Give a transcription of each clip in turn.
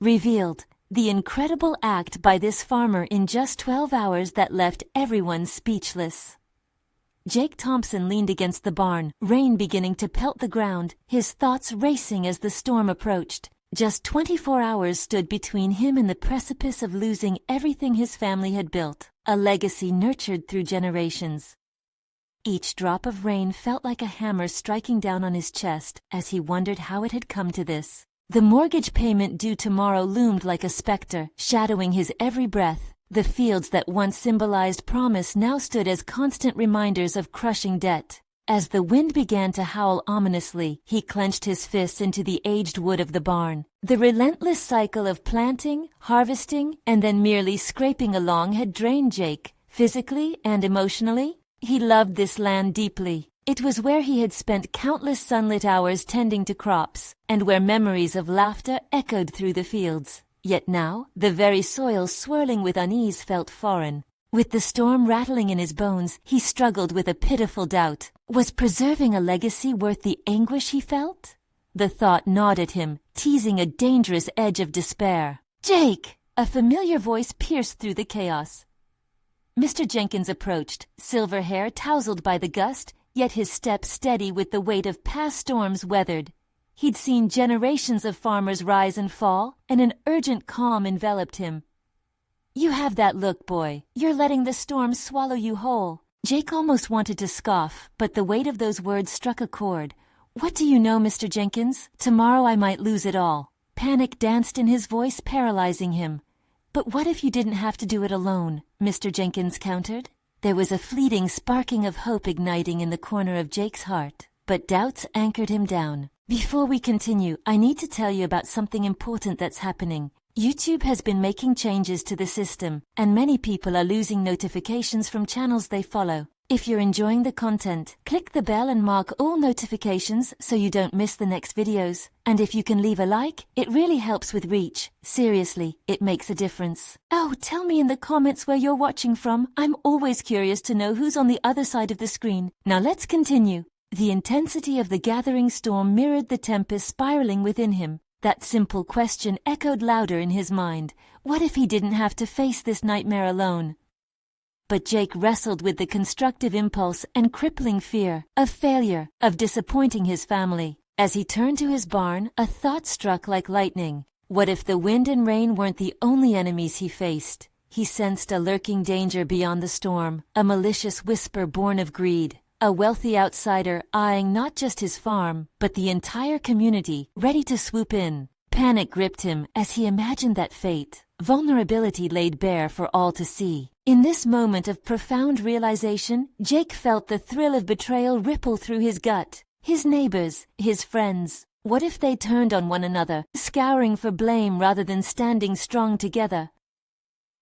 revealed the incredible act by this farmer in just 12 hours that left everyone speechless. Jake Thompson leaned against the barn, rain beginning to pelt the ground, his thoughts racing as the storm approached. Just 24 hours stood between him and the precipice of losing everything his family had built, a legacy nurtured through generations. Each drop of rain felt like a hammer striking down on his chest as he wondered how it had come to this. The mortgage payment due tomorrow loomed like a specter, shadowing his every breath. The fields that once symbolized promise now stood as constant reminders of crushing debt. As the wind began to howl ominously, he clenched his fists into the aged wood of the barn. The relentless cycle of planting, harvesting, and then merely scraping along had drained Jake, physically and emotionally. He loved this land deeply. It was where he had spent countless sunlit hours tending to crops, and where memories of laughter echoed through the fields. Yet now, the very soil swirling with unease felt foreign. With the storm rattling in his bones, he struggled with a pitiful doubt. Was preserving a legacy worth the anguish he felt? The thought gnawed at him, teasing a dangerous edge of despair. "Jake!" A familiar voice pierced through the chaos. Mr. Jenkins approached, silver hair tousled by the gust, yet his step steady with the weight of past storms weathered. He'd seen generations of farmers rise and fall, and an urgent calm enveloped him. "You have that look, boy. You're letting the storm swallow you whole." Jake almost wanted to scoff, but the weight of those words struck a chord. "What do you know, Mr. Jenkins? Tomorrow I might lose it all." Panic danced in his voice, paralyzing him. "But what if you didn't have to do it alone?" Mr. Jenkins countered. There was a fleeting sparking of hope igniting in the corner of Jake's heart, but doubts anchored him down. "Before we continue, I need to tell you about something important that's happening. YouTube has been making changes to the system, and many people are losing notifications from channels they follow. If you're enjoying the content, click the bell and mark all notifications so you don't miss the next videos. And if you can leave a like, it really helps with reach. Seriously, it makes a difference. Oh, tell me in the comments where you're watching from. I'm always curious to know who's on the other side of the screen. Now let's continue." The intensity of the gathering storm mirrored the tempest spiraling within him. That simple question echoed louder in his mind. What if he didn't have to face this nightmare alone? But Jake wrestled with the constructive impulse and crippling fear of failure, of disappointing his family. As he turned to his barn, a thought struck like lightning. What if the wind and rain weren't the only enemies he faced? He sensed a lurking danger beyond the storm, a malicious whisper born of greed. A wealthy outsider eyeing not just his farm, but the entire community, ready to swoop in. Panic gripped him as he imagined that fate, vulnerability laid bare for all to see. In this moment of profound realization, Jake felt the thrill of betrayal ripple through his gut. His neighbors, his friends. What if they turned on one another, scouring for blame rather than standing strong together?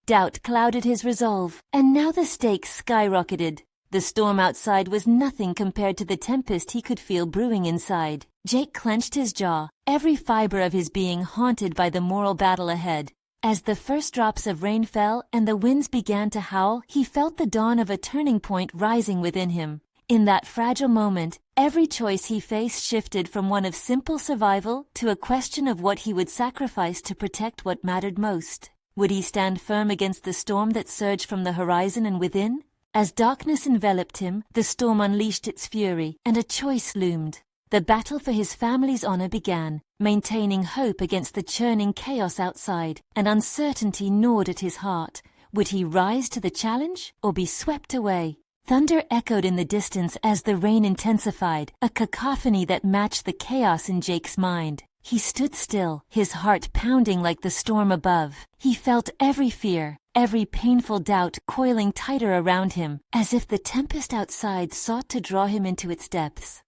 Doubt clouded his resolve, and now the stakes skyrocketed. The storm outside was nothing compared to the tempest he could feel brewing inside. Jake clenched his jaw, every fiber of his being haunted by the moral battle ahead. As the first drops of rain fell and the winds began to howl, he felt the dawn of a turning point rising within him. In that fragile moment, every choice he faced shifted from one of simple survival to a question of what he would sacrifice to protect what mattered most. Would he stand firm against the storm that surged from the horizon and within? As darkness enveloped him, the storm unleashed its fury, and a choice loomed. The battle for his family's honor began, maintaining hope against the churning chaos outside. An uncertainty gnawed at his heart. Would he rise to the challenge, or be swept away? Thunder echoed in the distance as the rain intensified, a cacophony that matched the chaos in Jake's mind. He stood still, his heart pounding like the storm above. He felt every fear, every painful doubt coiling tighter around him, as if the tempest outside sought to draw him into its depths.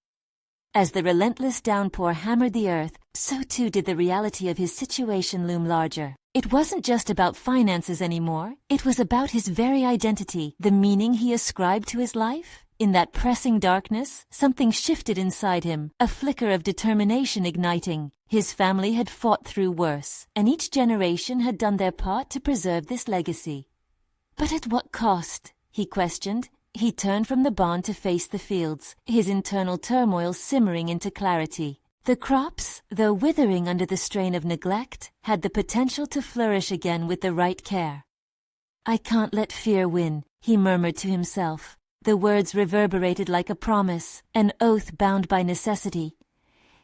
As the relentless downpour hammered the earth, so too did the reality of his situation loom larger. It wasn't just about finances anymore. It was about his very identity, the meaning he ascribed to his life. In that pressing darkness, something shifted inside him, a flicker of determination igniting. His family had fought through worse, and each generation had done their part to preserve this legacy. But at what cost? He questioned. He turned from the barn to face the fields, his internal turmoil simmering into clarity. The crops, though withering under the strain of neglect, had the potential to flourish again with the right care. "I can't let fear win," he murmured to himself. The words reverberated like a promise, an oath bound by necessity.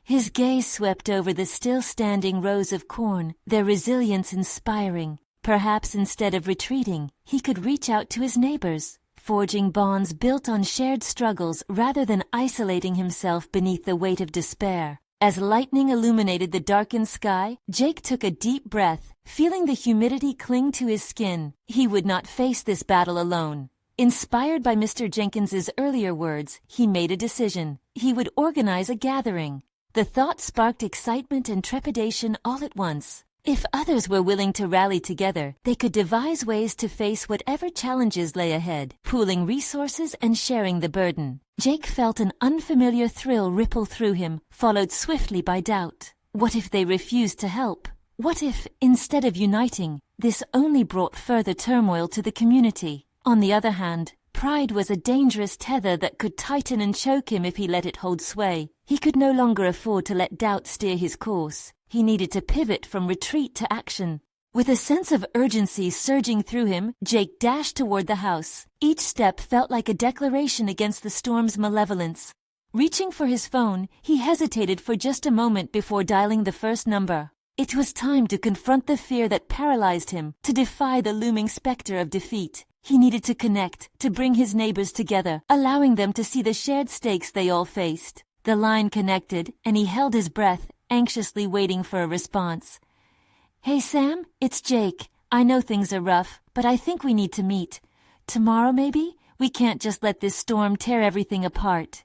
His gaze swept over the still-standing rows of corn, their resilience inspiring. Perhaps instead of retreating, he could reach out to his neighbors, forging bonds built on shared struggles rather than isolating himself beneath the weight of despair. As lightning illuminated the darkened sky, Jake took a deep breath, feeling the humidity cling to his skin. He would not face this battle alone. Inspired by Mr. Jenkins's earlier words, he made a decision. He would organize a gathering. The thought sparked excitement and trepidation all at once. If others were willing to rally together, they could devise ways to face whatever challenges lay ahead, pooling resources and sharing the burden. Jake felt an unfamiliar thrill ripple through him, followed swiftly by doubt. What if they refused to help? What if, instead of uniting, this only brought further turmoil to the community? On the other hand, pride was a dangerous tether that could tighten and choke him if he let it hold sway. He could no longer afford to let doubt steer his course. He needed to pivot from retreat to action. With a sense of urgency surging through him, Jake dashed toward the house. Each step felt like a declaration against the storm's malevolence. Reaching for his phone, he hesitated for just a moment before dialing the first number. It was time to confront the fear that paralyzed him, to defy the looming specter of defeat. He needed to connect, to bring his neighbors together, allowing them to see the shared stakes they all faced. The line connected, and he held his breath, anxiously waiting for a response. "Hey Sam, it's Jake. I know things are rough, but I think we need to meet. Tomorrow maybe? We can't just let this storm tear everything apart."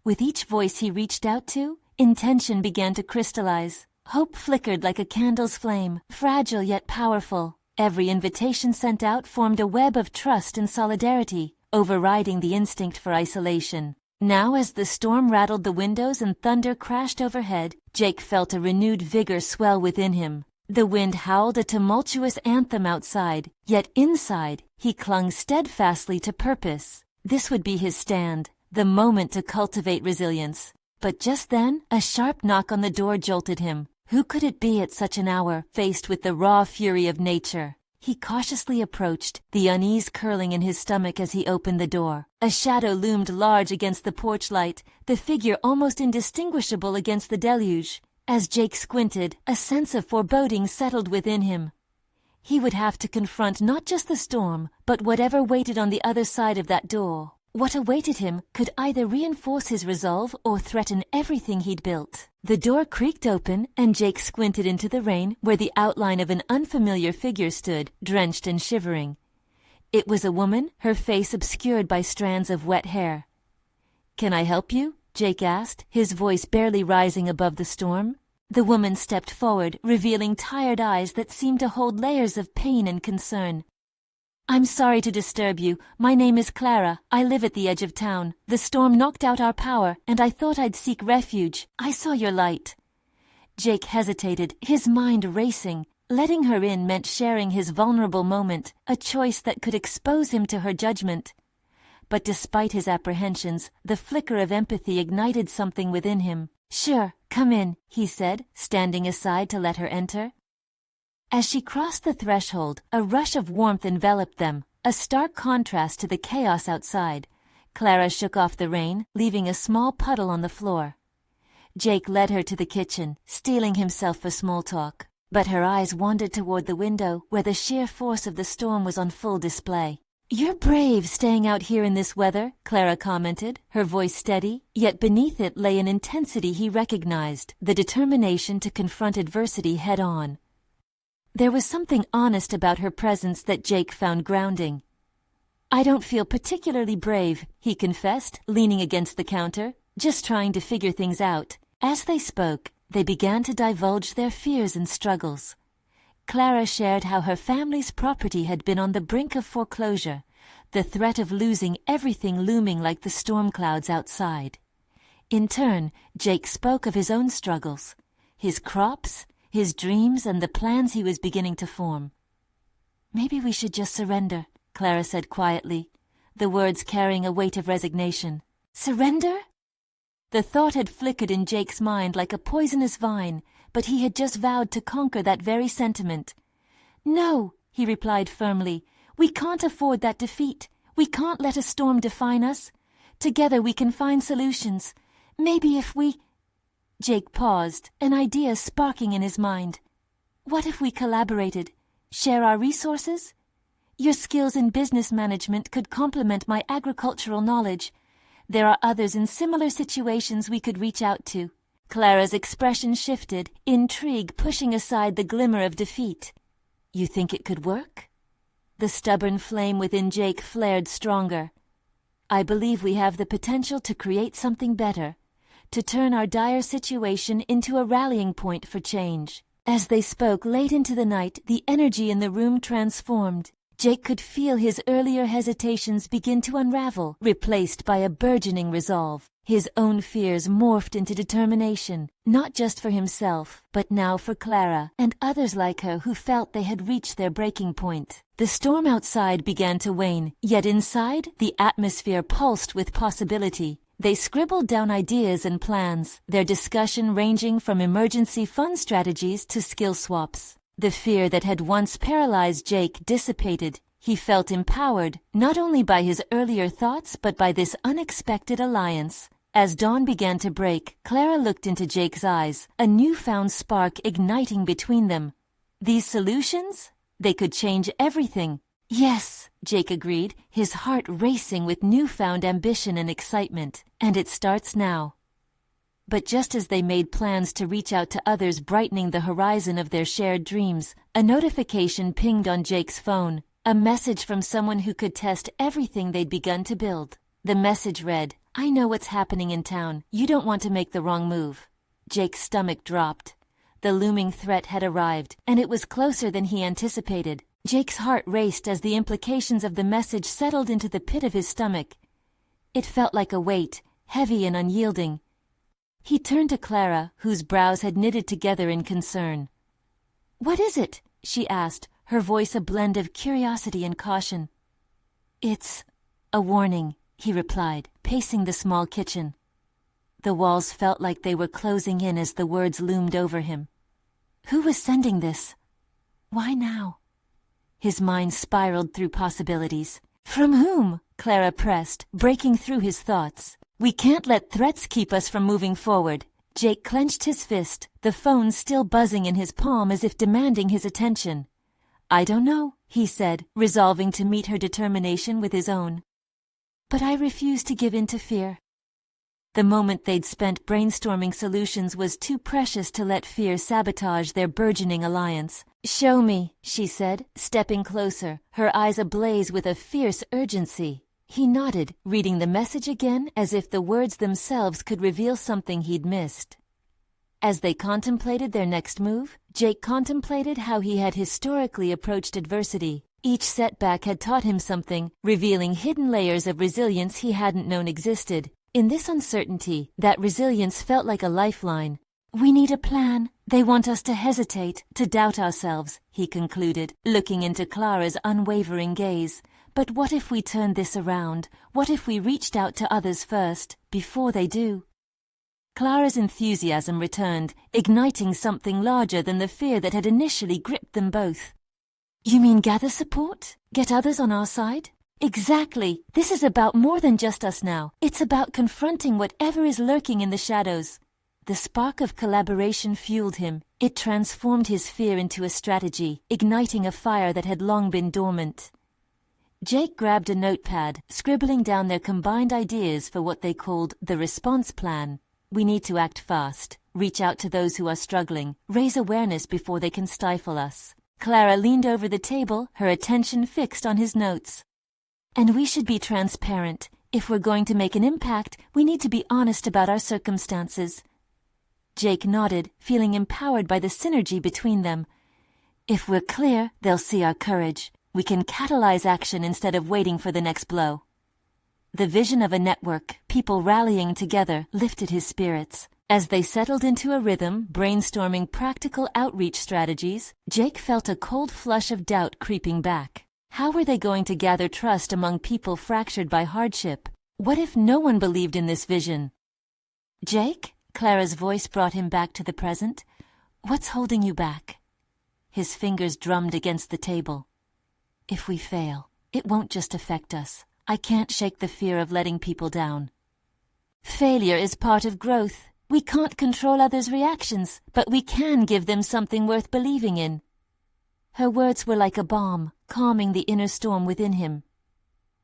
With each voice he reached out to, intention began to crystallize. Hope flickered like a candle's flame, fragile yet powerful. Every invitation sent out formed a web of trust and solidarity, overriding the instinct for isolation. Now as the storm rattled the windows and thunder crashed overhead, Jake felt a renewed vigor swell within him. The wind howled a tumultuous anthem outside, yet inside, he clung steadfastly to purpose. This would be his stand, the moment to cultivate resilience. But just then, a sharp knock on the door jolted him. Who could it be at such an hour, faced with the raw fury of nature? He cautiously approached, the unease curling in his stomach as he opened the door. A shadow loomed large against the porch light, the figure almost indistinguishable against the deluge. As Jake squinted, a sense of foreboding settled within him. He would have to confront not just the storm, but whatever waited on the other side of that door. What awaited him could either reinforce his resolve or threaten everything he'd built. The door creaked open, and Jake squinted into the rain where the outline of an unfamiliar figure stood, drenched and shivering. It was a woman, her face obscured by strands of wet hair. "Can I help you?" Jake asked, his voice barely rising above the storm. The woman stepped forward, revealing tired eyes that seemed to hold layers of pain and concern. "I'm sorry to disturb you. My name is Clara. I live at the edge of town. The storm knocked out our power, and I thought I'd seek refuge. I saw your light." Jake hesitated, his mind racing. Letting her in meant sharing his vulnerable moment, a choice that could expose him to her judgment. But despite his apprehensions, the flicker of empathy ignited something within him. "Sure, come in," he said, standing aside to let her enter. As she crossed the threshold, a rush of warmth enveloped them, a stark contrast to the chaos outside. Clara shook off the rain, leaving a small puddle on the floor. Jake led her to the kitchen, steeling himself for small talk. But her eyes wandered toward the window, where the sheer force of the storm was on full display. "You're brave staying out here in this weather," Clara commented, her voice steady, yet beneath it lay an intensity he recognized, the determination to confront adversity head-on. There was something honest about her presence that Jake found grounding. "I don't feel particularly brave," he confessed, leaning against the counter, "just trying to figure things out." As they spoke, they began to divulge their fears and struggles. Clara shared how her family's property had been on the brink of foreclosure, the threat of losing everything looming like the storm clouds outside. In turn, Jake spoke of his own struggles, his crops, his dreams, and the plans he was beginning to form. "Maybe we should just surrender," Clara said quietly, the words carrying a weight of resignation. "Surrender?" The thought had flickered in Jake's mind like a poisonous vine, but he had just vowed to conquer that very sentiment. "No," he replied firmly. "We can't afford that defeat. We can't let a storm define us. Together we can find solutions. Maybe if we—" Jake paused, an idea sparking in his mind. "What if we collaborated? Share our resources? Your skills in business management could complement my agricultural knowledge. There are others in similar situations we could reach out to." Clara's expression shifted, intrigue pushing aside the glimmer of defeat. "You think it could work?" The stubborn flame within Jake flared stronger. "I believe we have the potential to create something better, to turn our dire situation into a rallying point for change." As they spoke late into the night, the energy in the room transformed. Jake could feel his earlier hesitations begin to unravel, replaced by a burgeoning resolve. His own fears morphed into determination, not just for himself, but now for Clara and others like her who felt they had reached their breaking point. The storm outside began to wane, yet inside, the atmosphere pulsed with possibility. They scribbled down ideas and plans, their discussion ranging from emergency fund strategies to skill swaps. The fear that had once paralyzed Jake dissipated. He felt empowered, not only by his earlier thoughts but by this unexpected alliance. As dawn began to break, Clara looked into Jake's eyes, a newfound spark igniting between them. These solutions? They could change everything. "Yes," Jake agreed, his heart racing with newfound ambition and excitement. "And it starts now." But just as they made plans to reach out to others brightening the horizon of their shared dreams, a notification pinged on Jake's phone, a message from someone who could test everything they'd begun to build. The message read, "I know what's happening in town. You don't want to make the wrong move." Jake's stomach dropped. The looming threat had arrived, and it was closer than he anticipated. Jake's heart raced as the implications of the message settled into the pit of his stomach. It felt like a weight, heavy and unyielding. He turned to Clara, whose brows had knitted together in concern. "What is it?" she asked, her voice a blend of curiosity and caution. "It's a warning," he replied, pacing the small kitchen. The walls felt like they were closing in as the words loomed over him. Who was sending this? Why now? His mind spiraled through possibilities. "From whom?" Clara pressed, breaking through his thoughts. "We can't let threats keep us from moving forward." Jake clenched his fist, the phone still buzzing in his palm as if demanding his attention. "I don't know," he said, resolving to meet her determination with his own. "But I refuse to give in to fear." The moment they'd spent brainstorming solutions was too precious to let fear sabotage their burgeoning alliance. "Show me," she said, stepping closer, her eyes ablaze with a fierce urgency. He nodded, reading the message again as if the words themselves could reveal something he'd missed. As they contemplated their next move, Jake contemplated how he had historically approached adversity. Each setback had taught him something, revealing hidden layers of resilience he hadn't known existed. In this uncertainty, that resilience felt like a lifeline. "We need a plan. They want us to hesitate, to doubt ourselves," he concluded, looking into Clara's unwavering gaze. "But what if we turned this around? What if we reached out to others first, before they do?" Clara's enthusiasm returned, igniting something larger than the fear that had initially gripped them both. "You mean gather support? Get others on our side?" "Exactly. This is about more than just us now. It's about confronting whatever is lurking in the shadows." The spark of collaboration fueled him. It transformed his fear into a strategy, igniting a fire that had long been dormant. Jake grabbed a notepad, scribbling down their combined ideas for what they called the response plan. "We need to act fast, reach out to those who are struggling, raise awareness before they can stifle us." Clara leaned over the table, her attention fixed on his notes. "And we should be transparent. If we're going to make an impact, we need to be honest about our circumstances." Jake nodded, feeling empowered by the synergy between them. "If we're clear, they'll see our courage. We can catalyze action instead of waiting for the next blow." The vision of a network, people rallying together, lifted his spirits. As they settled into a rhythm, brainstorming practical outreach strategies, Jake felt a cold flush of doubt creeping back. How were they going to gather trust among people fractured by hardship? What if no one believed in this vision? Jake? Clara's voice brought him back to the present. What's holding you back? His fingers drummed against the table. If we fail, it won't just affect us. I can't shake the fear of letting people down. Failure is part of growth. We can't control others' reactions, but we can give them something worth believing in. Her words were like a balm, calming the inner storm within him.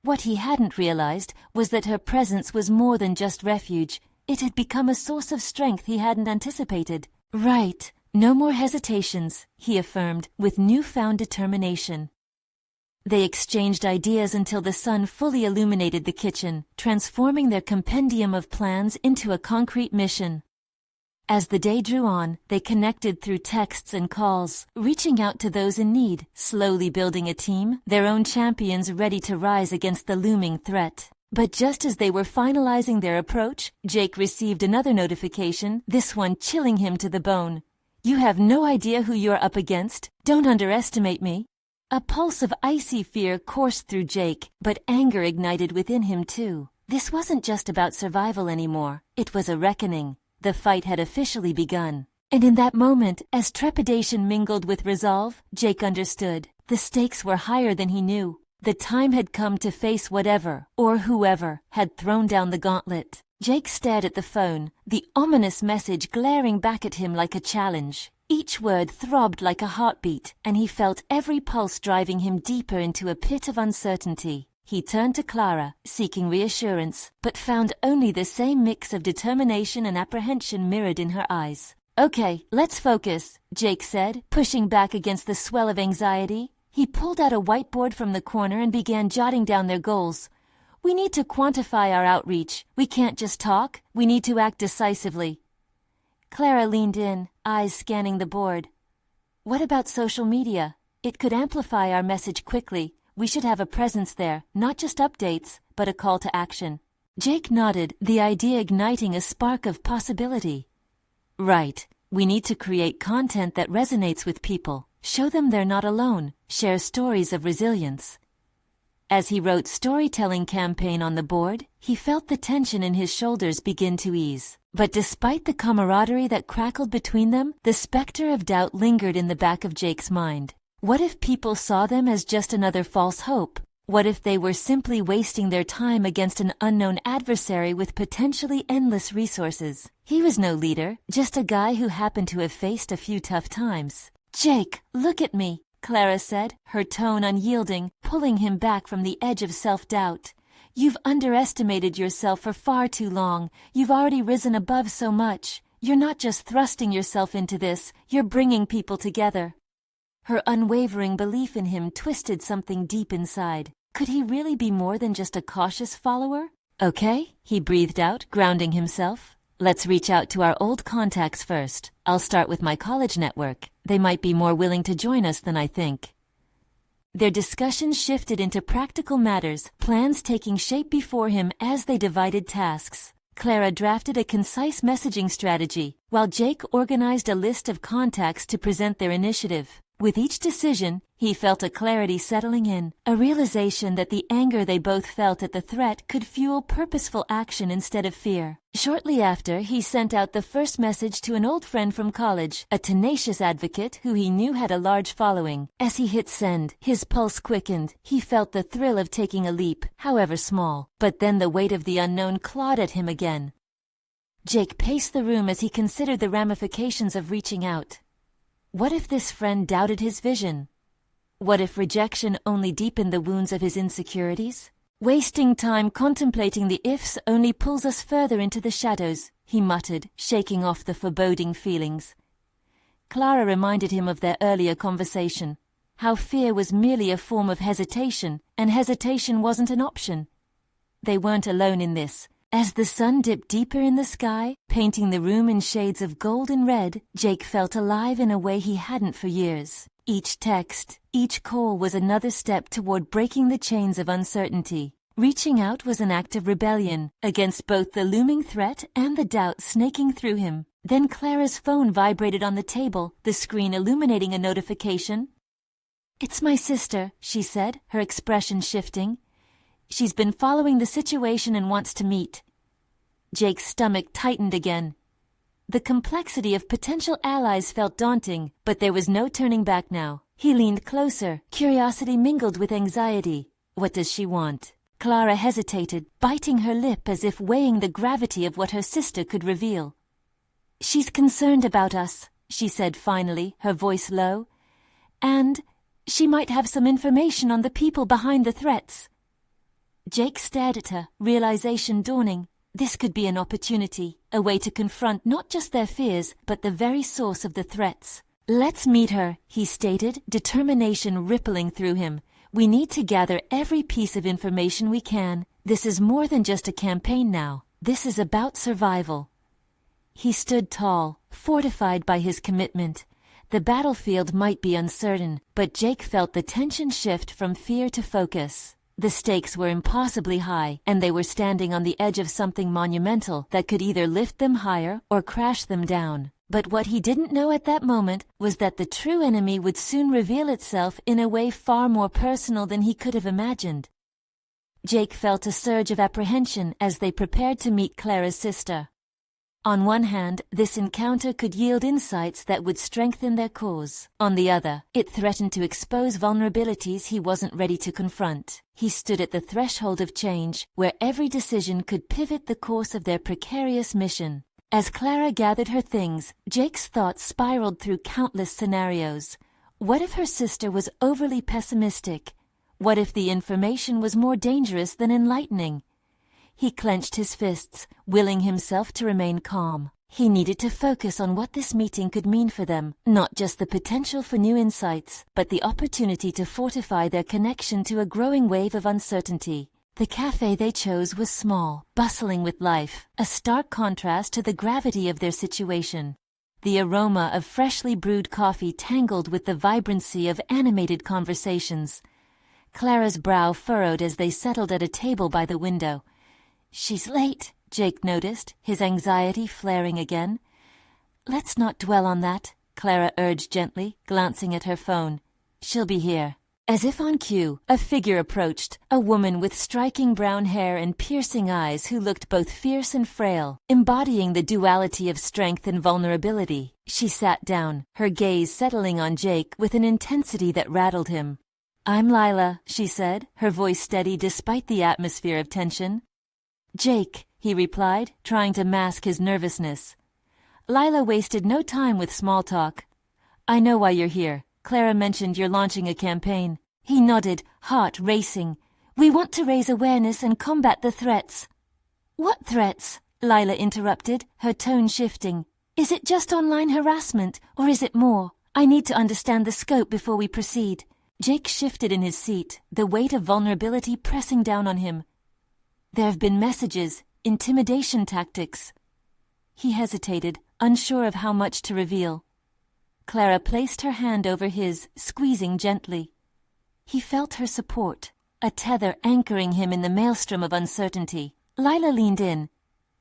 What he hadn't realized was that her presence was more than just refuge. It had become a source of strength he hadn't anticipated. Right, no more hesitations, he affirmed, with newfound determination. They exchanged ideas until the sun fully illuminated the kitchen, transforming their compendium of plans into a concrete mission. As the day drew on, they connected through texts and calls, reaching out to those in need, slowly building a team, their own champions ready to rise against the looming threat. But just as they were finalizing their approach, Jake received another notification, this one chilling him to the bone. You have no idea who you're up against. Don't underestimate me. A pulse of icy fear coursed through Jake, but anger ignited within him too. This wasn't just about survival anymore. It was a reckoning. The fight had officially begun. And in that moment, as trepidation mingled with resolve, Jake understood. The stakes were higher than he knew. The time had come to face whatever, or whoever, had thrown down the gauntlet. Jake stared at the phone, the ominous message glaring back at him like a challenge. Each word throbbed like a heartbeat, and he felt every pulse driving him deeper into a pit of uncertainty. He turned to Clara, seeking reassurance, but found only the same mix of determination and apprehension mirrored in her eyes. Okay, let's focus, Jake said, pushing back against the swell of anxiety. He pulled out a whiteboard from the corner and began jotting down their goals. We need to quantify our outreach. We can't just talk. We need to act decisively. Clara leaned in, eyes scanning the board. What about social media? It could amplify our message quickly. We should have a presence there, not just updates, but a call to action. Jake nodded, the idea igniting a spark of possibility. Right. We need to create content that resonates with people. Show them they're not alone. Share stories of resilience. As he wrote storytelling campaign on the board, he felt the tension in his shoulders begin to ease. But despite the camaraderie that crackled between them, the specter of doubt lingered in the back of Jake's mind. What if people saw them as just another false hope? What if they were simply wasting their time against an unknown adversary with potentially endless resources? He was no leader, just a guy who happened to have faced a few tough times. Jake, look at me, Clara said, her tone unyielding, pulling him back from the edge of self-doubt. You've underestimated yourself for far too long. You've already risen above so much. You're not just thrusting yourself into this, you're bringing people together. Her unwavering belief in him twisted something deep inside. Could he really be more than just a cautious follower? Okay, he breathed out, grounding himself. Let's reach out to our old contacts first. I'll start with my college network. They might be more willing to join us than I think. Their discussion shifted into practical matters, plans taking shape before him as they divided tasks. Clara drafted a concise messaging strategy, while Jake organized a list of contacts to present their initiative. With each decision, he felt a clarity settling in, a realization that the anger they both felt at the threat could fuel purposeful action instead of fear. Shortly after, he sent out the first message to an old friend from college, a tenacious advocate who he knew had a large following. As he hit send, his pulse quickened. He felt the thrill of taking a leap, however small. But then the weight of the unknown clawed at him again. Jake paced the room as he considered the ramifications of reaching out. What if this friend doubted his vision? What if rejection only deepened the wounds of his insecurities? Wasting time contemplating the ifs only pulls us further into the shadows, he muttered, shaking off the foreboding feelings. Clara reminded him of their earlier conversation, how fear was merely a form of hesitation, and hesitation wasn't an option. They weren't alone in this. As the sun dipped deeper in the sky, painting the room in shades of gold and red, Jake felt alive in a way he hadn't for years. Each text, each call was another step toward breaking the chains of uncertainty. Reaching out was an act of rebellion, against both the looming threat and the doubt snaking through him. Then Clara's phone vibrated on the table, the screen illuminating a notification. "It's my sister," she said, her expression shifting. "She's been following the situation and wants to meet." Jake's stomach tightened again. The complexity of potential allies felt daunting, but there was no turning back now. He leaned closer, curiosity mingled with anxiety. What does she want? Clara hesitated, biting her lip as if weighing the gravity of what her sister could reveal. "She's concerned about us," she said finally, her voice low. "And she might have some information on the people behind the threats." Jake stared at her, realization dawning. This could be an opportunity, a way to confront not just their fears, but the very source of the threats. "Let's meet her," he stated, determination rippling through him. "We need to gather every piece of information we can. This is more than just a campaign now. This is about survival." He stood tall, fortified by his commitment. The battlefield might be uncertain, but Jake felt the tension shift from fear to focus. The stakes were impossibly high, and they were standing on the edge of something monumental that could either lift them higher or crash them down. But what he didn't know at that moment was that the true enemy would soon reveal itself in a way far more personal than he could have imagined. Jake felt a surge of apprehension as they prepared to meet Clara's sister. On one hand, this encounter could yield insights that would strengthen their cause. On the other, it threatened to expose vulnerabilities he wasn't ready to confront. He stood at the threshold of change, where every decision could pivot the course of their precarious mission. As Clara gathered her things, Jake's thoughts spiraled through countless scenarios. What if her sister was overly pessimistic? What if the information was more dangerous than enlightening? He clenched his fists, willing himself to remain calm. He needed to focus on what this meeting could mean for them, not just the potential for new insights, but the opportunity to fortify their connection to a growing wave of uncertainty. The cafe they chose was small, bustling with life, a stark contrast to the gravity of their situation. The aroma of freshly brewed coffee tangled with the vibrancy of animated conversations. Clara's brow furrowed as they settled at a table by the window. "She's late," Jake noticed, his anxiety flaring again. "Let's not dwell on that," Clara urged gently, glancing at her phone. "She'll be here." As if on cue, a figure approached, a woman with striking brown hair and piercing eyes who looked both fierce and frail, embodying the duality of strength and vulnerability. She sat down, her gaze settling on Jake with an intensity that rattled him. "I'm Lila," she said, her voice steady despite the atmosphere of tension. "Jake," he replied, trying to mask his nervousness. Lila wasted no time with small talk. "I know why you're here. Clara mentioned you're launching a campaign." He nodded, heart racing. "We want to raise awareness and combat the threats." "What threats?" Lila interrupted, her tone shifting. "Is it just online harassment, or is it more? I need to understand the scope before we proceed." Jake shifted in his seat, the weight of vulnerability pressing down on him. "There have been messages, intimidation tactics." He hesitated, unsure of how much to reveal. Clara placed her hand over his, squeezing gently. He felt her support, a tether anchoring him in the maelstrom of uncertainty. Lila leaned in.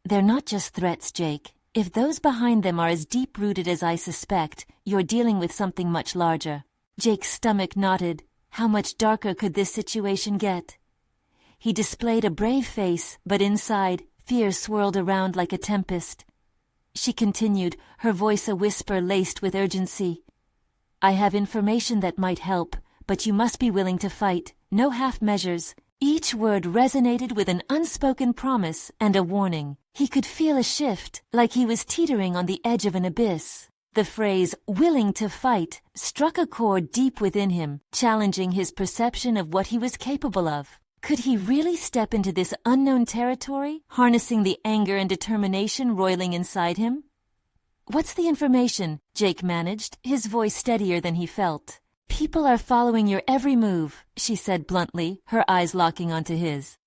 "They're not just threats, Jake. If those behind them are as deep-rooted as I suspect, you're dealing with something much larger." Jake's stomach knotted. How much darker could this situation get? He displayed a brave face, but inside, fear swirled around like a tempest. She continued, her voice a whisper laced with urgency. "I have information that might help, but you must be willing to fight. No half measures." Each word resonated with an unspoken promise and a warning. He could feel a shift, like he was teetering on the edge of an abyss. The phrase, "willing to fight," struck a chord deep within him, challenging his perception of what he was capable of. Could he really step into this unknown territory, harnessing the anger and determination roiling inside him? "What's the information?" Jake managed, his voice steadier than he felt. "People are following your every move," she said bluntly, her eyes locking onto his.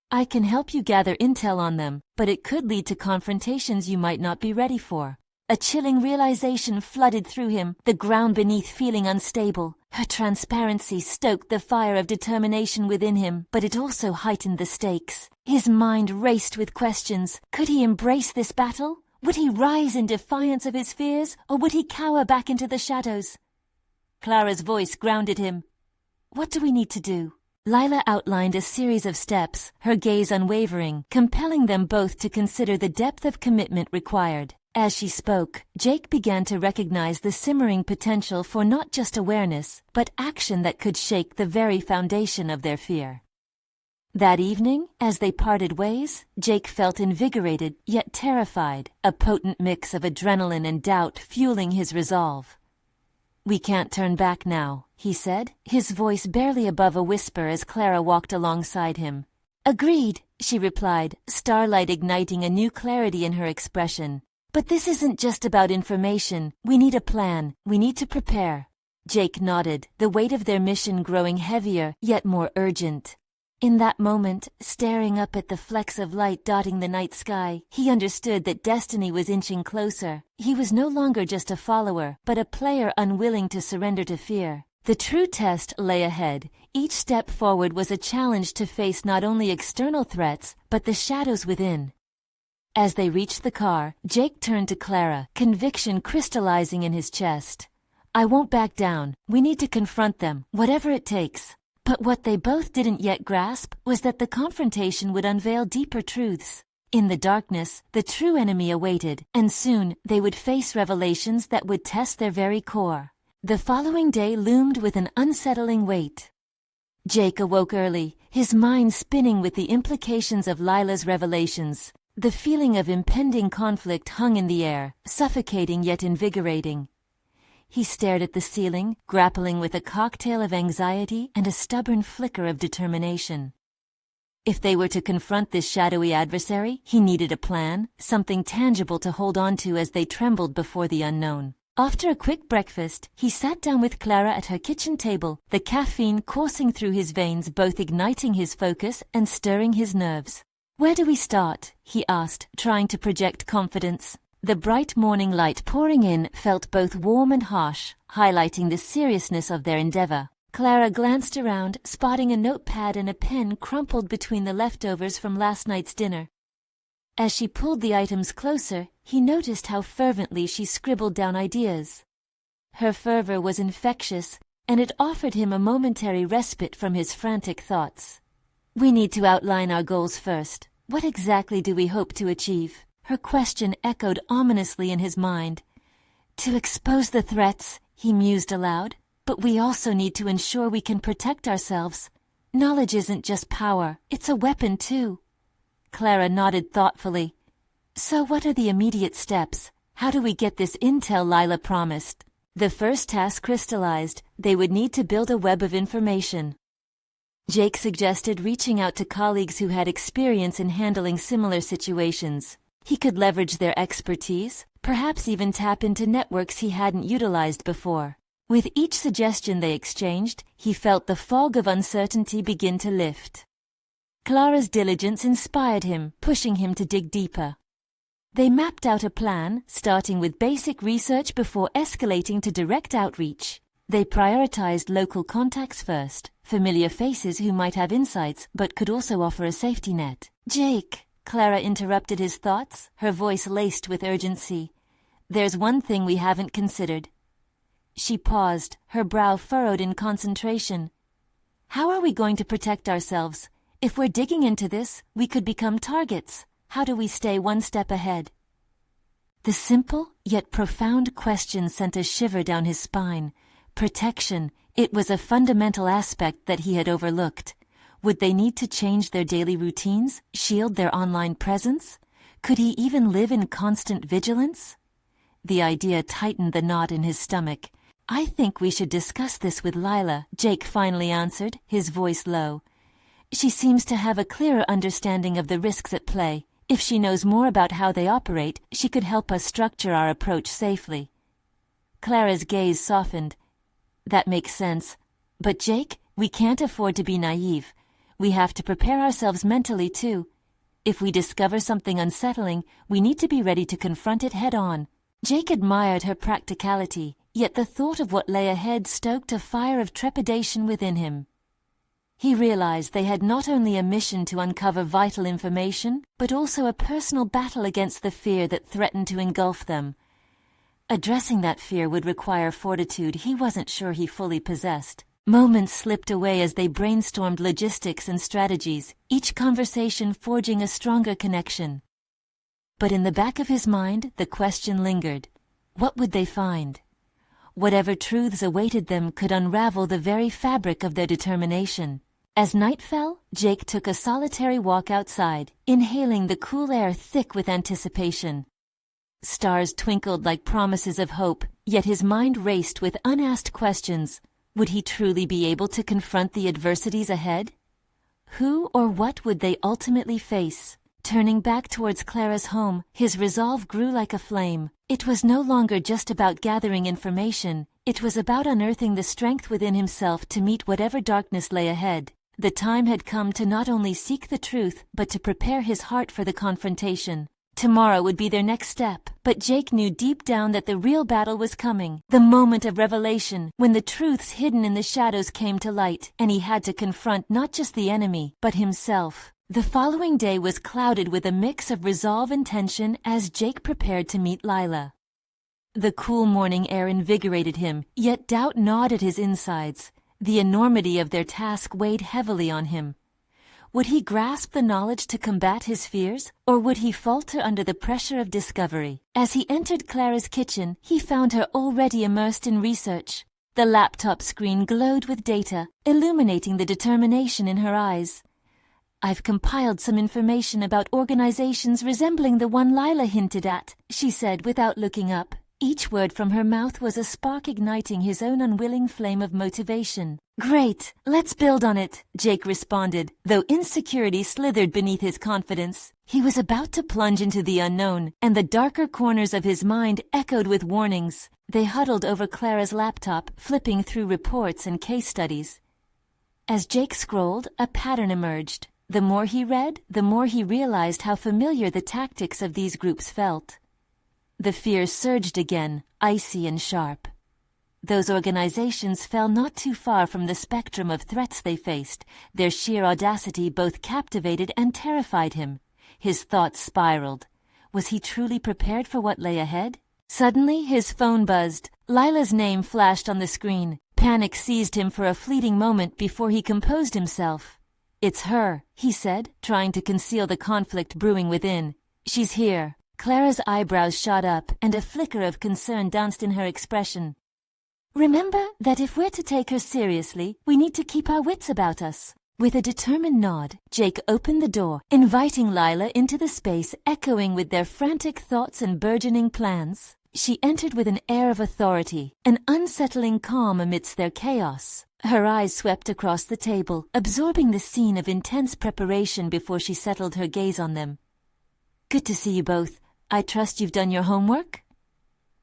"I can help you gather intel on them, but it could lead to confrontations you might not be ready for." A chilling realization flooded through him, the ground beneath feeling unstable. Her transparency stoked the fire of determination within him, but it also heightened the stakes. His mind raced with questions. Could he embrace this battle? Would he rise in defiance of his fears, or would he cower back into the shadows? Clara's voice grounded him. "What do we need to do?" Lila outlined a series of steps, her gaze unwavering, compelling them both to consider the depth of commitment required. As she spoke, Jake began to recognize the simmering potential for not just awareness, but action that could shake the very foundation of their fear. That evening, as they parted ways, Jake felt invigorated yet terrified, a potent mix of adrenaline and doubt fueling his resolve. "We can't turn back now," he said, his voice barely above a whisper as Clara walked alongside him. "Agreed," she replied, starlight igniting a new clarity in her expression. "But this isn't just about information. We need a plan. We need to prepare." Jake nodded, the weight of their mission growing heavier yet more urgent. In that moment, staring up at the flecks of light dotting the night sky, he understood that destiny was inching closer. He was no longer just a follower, but a player unwilling to surrender to fear. The true test lay ahead. Each step forward was a challenge to face not only external threats, but the shadows within. As they reached the car, Jake turned to Clara, conviction crystallizing in his chest. "I won't back down. We need to confront them, whatever it takes." But what they both didn't yet grasp was that the confrontation would unveil deeper truths. In the darkness, the true enemy awaited, and soon they would face revelations that would test their very core. The following day loomed with an unsettling weight. Jake awoke early, his mind spinning with the implications of Lila's revelations. The feeling of impending conflict hung in the air, suffocating yet invigorating. He stared at the ceiling, grappling with a cocktail of anxiety and a stubborn flicker of determination. If they were to confront this shadowy adversary, he needed a plan, something tangible to hold on to as they trembled before the unknown. After a quick breakfast, he sat down with Clara at her kitchen table, the caffeine coursing through his veins, both igniting his focus and stirring his nerves. "Where do we start?" he asked, trying to project confidence. The bright morning light pouring in felt both warm and harsh, highlighting the seriousness of their endeavor. Clara glanced around, spotting a notepad and a pen crumpled between the leftovers from last night's dinner. As she pulled the items closer, he noticed how fervently she scribbled down ideas. Her fervor was infectious, and it offered him a momentary respite from his frantic thoughts. "We need to outline our goals first. What exactly do we hope to achieve?" Her question echoed ominously in his mind. "To expose the threats," he mused aloud, "but we also need to ensure we can protect ourselves. Knowledge isn't just power, it's a weapon too." Clara nodded thoughtfully. "So what are the immediate steps? How do we get this intel Lila promised?" The first task crystallized. They would need to build a web of information. Jake suggested reaching out to colleagues who had experience in handling similar situations. He could leverage their expertise, perhaps even tap into networks he hadn't utilized before. With each suggestion they exchanged, he felt the fog of uncertainty begin to lift. Clara's diligence inspired him, pushing him to dig deeper. They mapped out a plan, starting with basic research before escalating to direct outreach. They prioritized local contacts first, familiar faces who might have insights but could also offer a safety net. "Jake," Clara interrupted his thoughts, her voice laced with urgency. "There's one thing we haven't considered." She paused, her brow furrowed in concentration. "How are we going to protect ourselves? If we're digging into this, we could become targets. How do we stay one step ahead?" The simple, yet profound question sent a shiver down his spine. Protection, it was a fundamental aspect that he had overlooked. Would they need to change their daily routines, shield their online presence? Could he even live in constant vigilance? The idea tightened the knot in his stomach. "I think we should discuss this with Lila," Jake finally answered, his voice low. "She seems to have a clearer understanding of the risks at play. If she knows more about how they operate, she could help us structure our approach safely." Clara's gaze softened. "That makes sense. But Jake, we can't afford to be naive. We have to prepare ourselves mentally, too. If we discover something unsettling, we need to be ready to confront it head-on." Jake admired her practicality, yet the thought of what lay ahead stoked a fire of trepidation within him. He realized they had not only a mission to uncover vital information, but also a personal battle against the fear that threatened to engulf them. Addressing that fear would require fortitude he wasn't sure he fully possessed. Moments slipped away as they brainstormed logistics and strategies, each conversation forging a stronger connection. But in the back of his mind, the question lingered. What would they find? Whatever truths awaited them could unravel the very fabric of their determination. As night fell, Jake took a solitary walk outside, inhaling the cool air thick with anticipation. Stars twinkled like promises of hope, yet his mind raced with unasked questions. Would he truly be able to confront the adversities ahead? Who or what would they ultimately face? Turning back towards Clara's home, his resolve grew like a flame. It was no longer just about gathering information. It was about unearthing the strength within himself to meet whatever darkness lay ahead. The time had come to not only seek the truth, but to prepare his heart for the confrontation. Tomorrow would be their next step, but Jake knew deep down that the real battle was coming. The moment of revelation, when the truths hidden in the shadows came to light, and he had to confront not just the enemy, but himself. The following day was clouded with a mix of resolve and tension as Jake prepared to meet Lila. The cool morning air invigorated him, yet doubt gnawed at his insides. The enormity of their task weighed heavily on him. Would he grasp the knowledge to combat his fears, or would he falter under the pressure of discovery? As he entered Clara's kitchen, he found her already immersed in research. The laptop screen glowed with data, illuminating the determination in her eyes. "I've compiled some information about organizations resembling the one Lila hinted at," she said without looking up. Each word from her mouth was a spark igniting his own unwilling flame of motivation. "Great, let's build on it," Jake responded, though insecurity slithered beneath his confidence. He was about to plunge into the unknown, and the darker corners of his mind echoed with warnings. They huddled over Clara's laptop, flipping through reports and case studies. As Jake scrolled, a pattern emerged. The more he read, the more he realized how familiar the tactics of these groups felt. The fear surged again, icy and sharp. Those organizations fell not too far from the spectrum of threats they faced. Their sheer audacity both captivated and terrified him. His thoughts spiraled. Was he truly prepared for what lay ahead? Suddenly, his phone buzzed. Lila's name flashed on the screen. Panic seized him for a fleeting moment before he composed himself. "It's her," he said, trying to conceal the conflict brewing within. "She's here." Clara's eyebrows shot up, and a flicker of concern danced in her expression. "Remember that if we're to take her seriously, we need to keep our wits about us." With a determined nod, Jake opened the door, inviting Lila into the space echoing with their frantic thoughts and burgeoning plans. She entered with an air of authority, an unsettling calm amidst their chaos. Her eyes swept across the table, absorbing the scene of intense preparation before she settled her gaze on them. "Good to see you both. I trust you've done your homework?"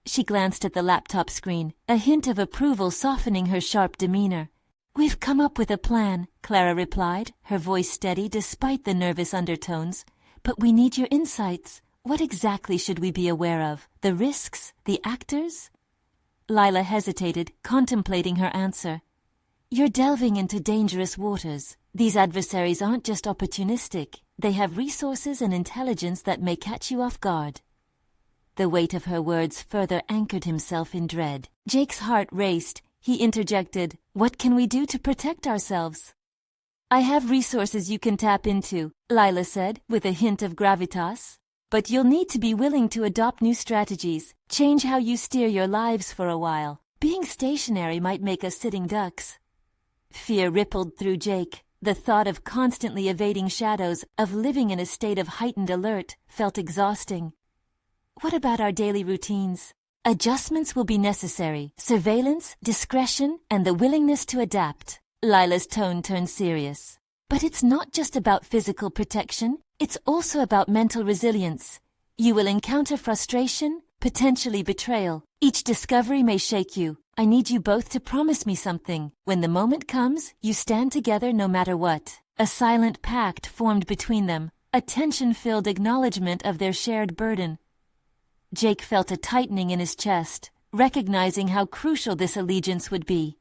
She glanced at the laptop screen, a hint of approval softening her sharp demeanor. "We've come up with a plan," Clara replied, her voice steady despite the nervous undertones. "But we need your insights. What exactly should we be aware of? The risks? The actors?" Lila hesitated, contemplating her answer. "You're delving into dangerous waters. These adversaries aren't just opportunistic. They have resources and intelligence that may catch you off guard." The weight of her words further anchored himself in dread. Jake's heart raced. He interjected, "What can we do to protect ourselves?" "I have resources you can tap into," Lila said, with a hint of gravitas. "But you'll need to be willing to adopt new strategies, change how you steer your lives for a while. Being stationary might make us sitting ducks." Fear rippled through Jake. The thought of constantly evading shadows, of living in a state of heightened alert, felt exhausting. "What about our daily routines?" "Adjustments will be necessary. Surveillance, discretion, and the willingness to adapt." Lila's tone turned serious. "But it's not just about physical protection. It's also about mental resilience. You will encounter frustration, potentially betrayal. Each discovery may shake you. I need you both to promise me something. When the moment comes, you stand together no matter what." A silent pact formed between them, a tension-filled acknowledgement of their shared burden. Jake felt a tightening in his chest, recognizing how crucial this allegiance would be.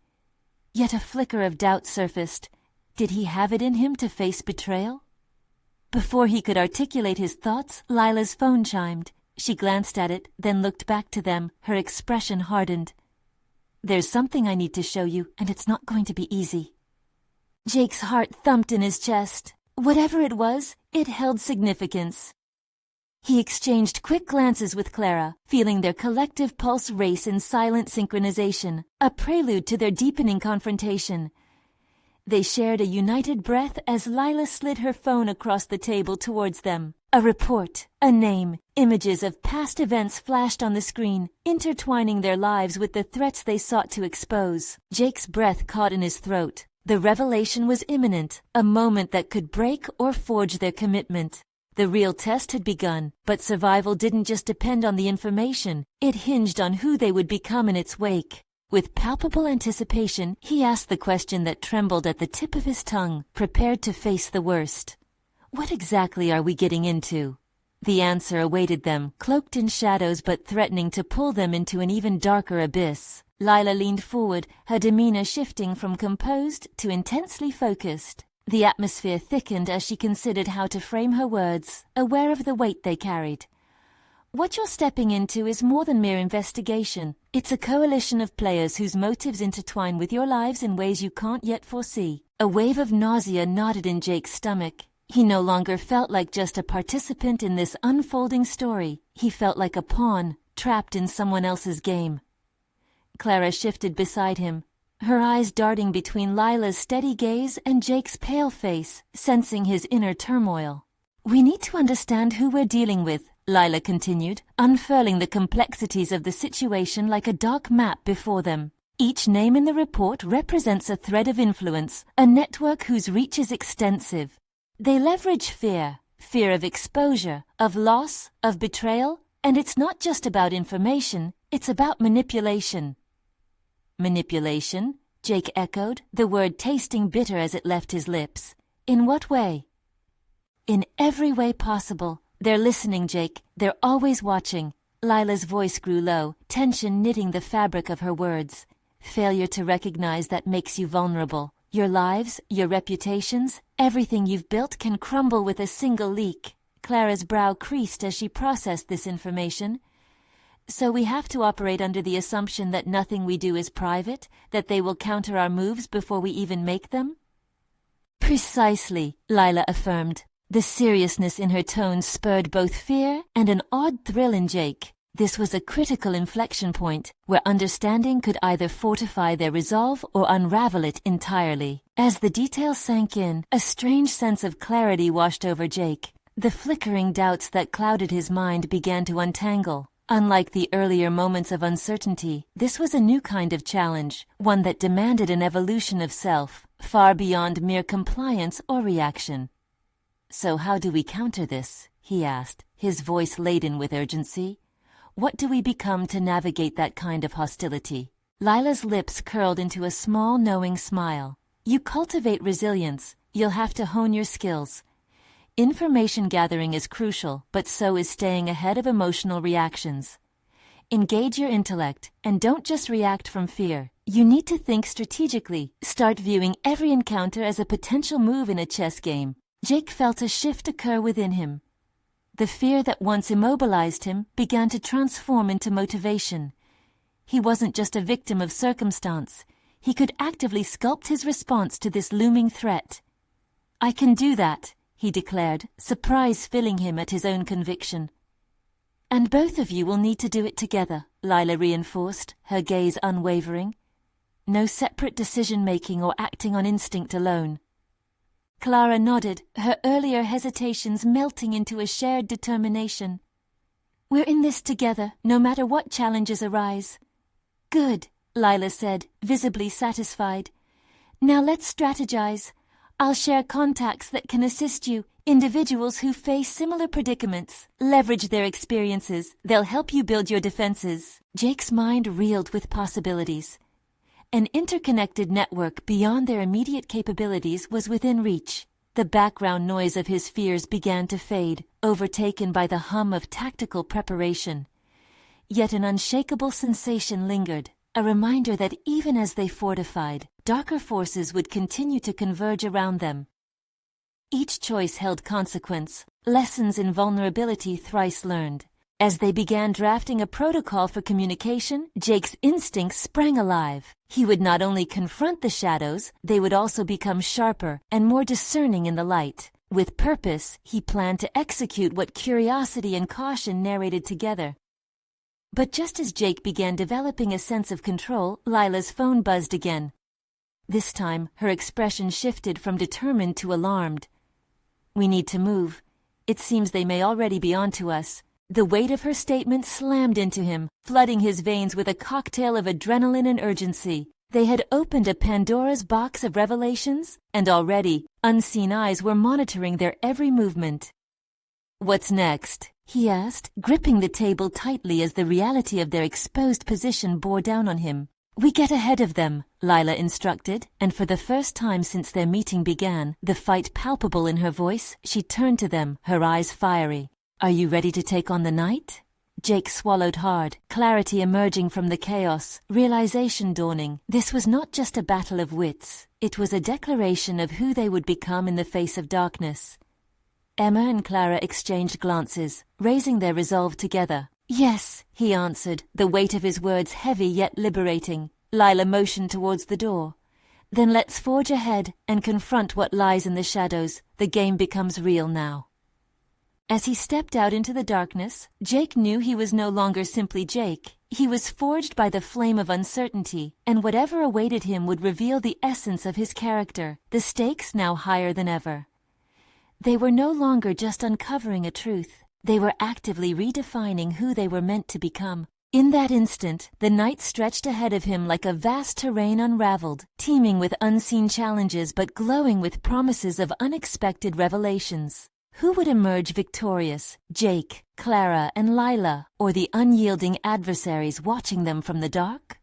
Yet a flicker of doubt surfaced. Did he have it in him to face betrayal? Before he could articulate his thoughts, Lila's phone chimed. She glanced at it, then looked back to them, her expression hardened. There's something I need to show you, and it's not going to be easy. Jake's heart thumped in his chest. Whatever it was, it held significance. He exchanged quick glances with Clara, feeling their collective pulse race in silent synchronization, a prelude to their deepening confrontation. They shared a united breath as Lila slid her phone across the table towards them. A report, a name, images of past events flashed on the screen, intertwining their lives with the threats they sought to expose. Jake's breath caught in his throat. The revelation was imminent, a moment that could break or forge their commitment. The real test had begun, but survival didn't just depend on the information. It hinged on who they would become in its wake. With palpable anticipation, he asked the question that trembled at the tip of his tongue, prepared to face the worst. What exactly are we getting into? The answer awaited them, cloaked in shadows but threatening to pull them into an even darker abyss. Lila leaned forward, her demeanor shifting from composed to intensely focused. The atmosphere thickened as she considered how to frame her words, aware of the weight they carried. What you're stepping into is more than mere investigation. It's a coalition of players whose motives intertwine with your lives in ways you can't yet foresee. A wave of nausea knotted in Jake's stomach. He no longer felt like just a participant in this unfolding story. He felt like a pawn, trapped in someone else's game. Clara shifted beside him, her eyes darting between Lila's steady gaze and Jake's pale face, sensing his inner turmoil. We need to understand who we're dealing with, Lila continued, unfurling the complexities of the situation like a dark map before them. Each name in the report represents a thread of influence, a network whose reach is extensive. They leverage fear of exposure, of loss, of betrayal, and it's not just about information, it's about manipulation. Manipulation? Jake echoed, the word tasting bitter as it left his lips. In what way? In every way possible. They're listening, Jake. They're always watching. Lila's voice grew low, tension knitting the fabric of her words. Failure to recognize that makes you vulnerable. Your lives, your reputations, everything you've built can crumble with a single leak. Clara's brow creased as she processed this information. So we have to operate under the assumption that nothing we do is private, that they will counter our moves before we even make them? Precisely, Lila affirmed. The seriousness in her tone spurred both fear and an odd thrill in Jake. This was a critical inflection point, where understanding could either fortify their resolve or unravel it entirely. As the details sank in, a strange sense of clarity washed over Jake. The flickering doubts that clouded his mind began to untangle. Unlike the earlier moments of uncertainty, this was a new kind of challenge, one that demanded an evolution of self, far beyond mere compliance or reaction. So how do we counter this? He asked, his voice laden with urgency. What do we become to navigate that kind of hostility? Lila's lips curled into a small, knowing smile. You cultivate resilience. You'll have to hone your skills. Information gathering is crucial, but so is staying ahead of emotional reactions. Engage your intellect, and don't just react from fear. You need to think strategically. Start viewing every encounter as a potential move in a chess game. Jake felt a shift occur within him. The fear that once immobilized him began to transform into motivation. He wasn't just a victim of circumstance. He could actively sculpt his response to this looming threat. I can do that, he declared, surprise filling him at his own conviction. And both of you will need to do it together, Lila reinforced, her gaze unwavering. No separate decision-making or acting on instinct alone. Clara nodded, her earlier hesitations melting into a shared determination. We're in this together, no matter what challenges arise. Good, Lila said, visibly satisfied. Now let's strategize. I'll share contacts that can assist you, individuals who face similar predicaments. Leverage their experiences. They'll help you build your defenses. Jake's mind reeled with possibilities. An interconnected network beyond their immediate capabilities was within reach. The background noise of his fears began to fade, overtaken by the hum of tactical preparation. Yet an unshakable sensation lingered, a reminder that even as they fortified, darker forces would continue to converge around them. Each choice held consequence, lessons in vulnerability thrice learned. As they began drafting a protocol for communication, Jake's instincts sprang alive. He would not only confront the shadows, they would also become sharper and more discerning in the light. With purpose, he planned to execute what curiosity and caution narrated together. But just as Jake began developing a sense of control, Lila's phone buzzed again. This time, her expression shifted from determined to alarmed. "We need to move. It seems they may already be onto us." The weight of her statement slammed into him, flooding his veins with a cocktail of adrenaline and urgency. They had opened a Pandora's box of revelations, and already, unseen eyes were monitoring their every movement. "What's next?" he asked, gripping the table tightly as the reality of their exposed position bore down on him. "We get ahead of them," Lila instructed, and for the first time since their meeting began, the fight palpable in her voice, she turned to them, her eyes fiery. "Are you ready to take on the night?" Jake swallowed hard, clarity emerging from the chaos, realization dawning. This was not just a battle of wits. It was a declaration of who they would become in the face of darkness. Emma and Clara exchanged glances, raising their resolve together. "Yes," he answered, the weight of his words heavy yet liberating. Lila motioned towards the door. "Then let's forge ahead and confront what lies in the shadows. The game becomes real now." As he stepped out into the darkness, Jake knew he was no longer simply Jake. He was forged by the flame of uncertainty, and whatever awaited him would reveal the essence of his character, the stakes now higher than ever. They were no longer just uncovering a truth. They were actively redefining who they were meant to become. In that instant, the night stretched ahead of him like a vast terrain unraveled, teeming with unseen challenges but glowing with promises of unexpected revelations. Who would emerge victorious, Jake, Clara, and Lila, or the unyielding adversaries watching them from the dark?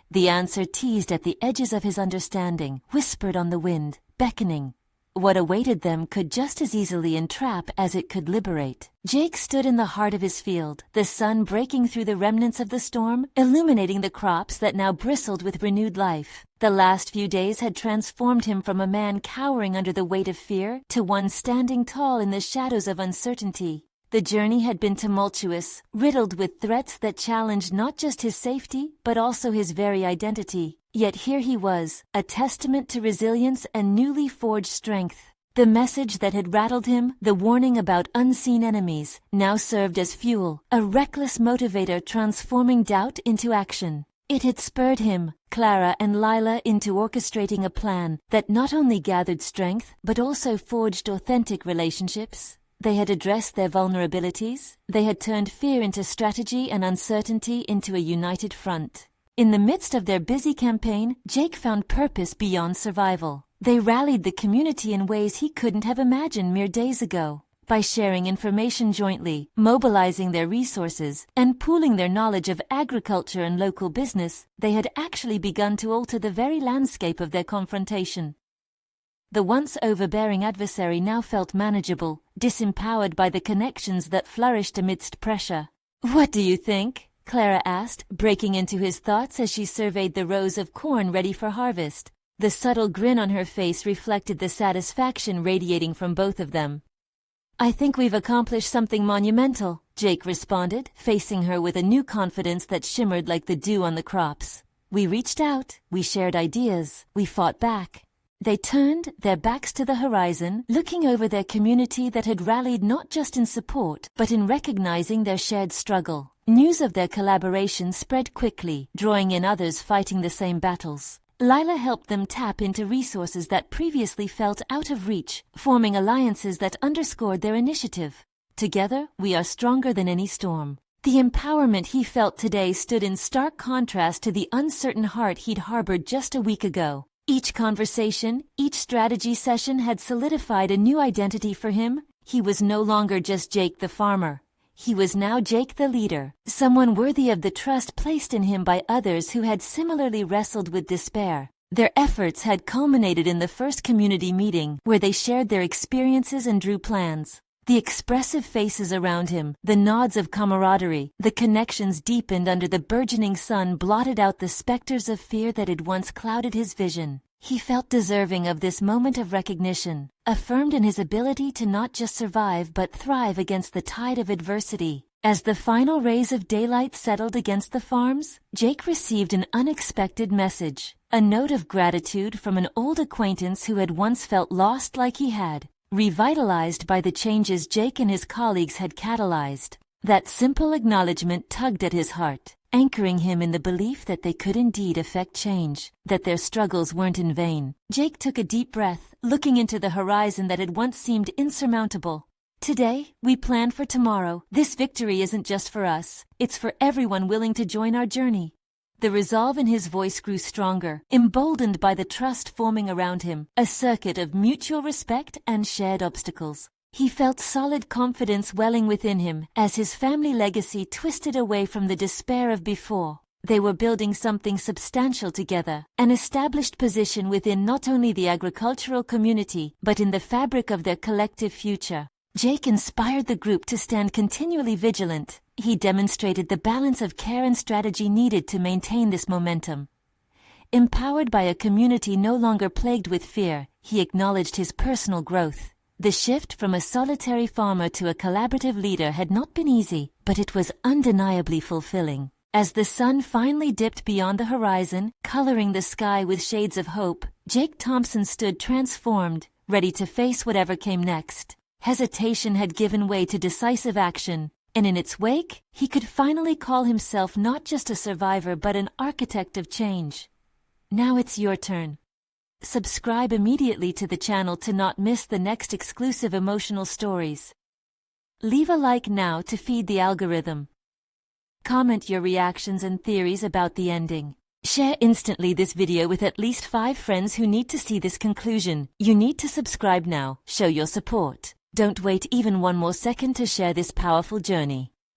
The answer teased at the edges of his understanding, whispered on the wind, beckoning. What awaited them could just as easily entrap as it could liberate. Jake stood in the heart of his field, the sun breaking through the remnants of the storm, illuminating the crops that now bristled with renewed life. The last few days had transformed him from a man cowering under the weight of fear to one standing tall in the shadows of uncertainty. The journey had been tumultuous, riddled with threats that challenged not just his safety, but also his very identity. Yet here he was, a testament to resilience and newly forged strength. The message that had rattled him, the warning about unseen enemies, now served as fuel, a reckless motivator transforming doubt into action. It had spurred him, Clara and Lila, into orchestrating a plan that not only gathered strength, but also forged authentic relationships. They had addressed their vulnerabilities. They had turned fear into strategy and uncertainty into a united front. In the midst of their busy campaign, Jake found purpose beyond survival. They rallied the community in ways he couldn't have imagined mere days ago. By sharing information jointly, mobilizing their resources, and pooling their knowledge of agriculture and local business, they had actually begun to alter the very landscape of their confrontation. The once overbearing adversary now felt manageable, disempowered by the connections that flourished amidst pressure. "What do you think?" Clara asked, breaking into his thoughts as she surveyed the rows of corn ready for harvest. The subtle grin on her face reflected the satisfaction radiating from both of them. "I think we've accomplished something monumental," Jake responded, facing her with a new confidence that shimmered like the dew on the crops. "We reached out, we shared ideas, we fought back." They turned, their backs to the horizon, looking over their community that had rallied not just in support, but in recognizing their shared struggle. News of their collaboration spread quickly, drawing in others fighting the same battles. Lila helped them tap into resources that previously felt out of reach, forming alliances that underscored their initiative. Together, we are stronger than any storm. The empowerment he felt today stood in stark contrast to the uncertain heart he'd harbored just a week ago. Each conversation, each strategy session had solidified a new identity for him. He was no longer just Jake the farmer. He was now Jake the leader, someone worthy of the trust placed in him by others who had similarly wrestled with despair. Their efforts had culminated in the first community meeting, where they shared their experiences and drew plans. The expressive faces around him, the nods of camaraderie, the connections deepened under the burgeoning sun blotted out the specters of fear that had once clouded his vision. He felt deserving of this moment of recognition, affirmed in his ability to not just survive but thrive against the tide of adversity. As the final rays of daylight settled against the farms, Jake received an unexpected message, a note of gratitude from an old acquaintance who had once felt lost like he had, revitalized by the changes Jake and his colleagues had catalyzed. That simple acknowledgement tugged at his heart, anchoring him in the belief that they could indeed affect change, that their struggles weren't in vain. Jake took a deep breath, looking into the horizon that had once seemed insurmountable. Today, we plan for tomorrow. This victory isn't just for us, it's for everyone willing to join our journey. The resolve in his voice grew stronger, emboldened by the trust forming around him, a circuit of mutual respect and shared obstacles. He felt solid confidence welling within him as his family legacy twisted away from the despair of before. They were building something substantial together, an established position within not only the agricultural community, but in the fabric of their collective future. Jake inspired the group to stand continually vigilant. He demonstrated the balance of care and strategy needed to maintain this momentum. Empowered by a community no longer plagued with fear, he acknowledged his personal growth. The shift from a solitary farmer to a collaborative leader had not been easy, but it was undeniably fulfilling. As the sun finally dipped beyond the horizon, coloring the sky with shades of hope, Jake Thompson stood transformed, ready to face whatever came next. Hesitation had given way to decisive action, and in its wake, he could finally call himself not just a survivor but an architect of change. Now it's your turn. Subscribe immediately to the channel to not miss the next exclusive emotional stories. Leave a like now to feed the algorithm. Comment your reactions and theories about the ending. Share instantly this video with at least 5 friends who need to see this conclusion. You need to subscribe now. Show your support. Don't wait even one more second to share this powerful journey.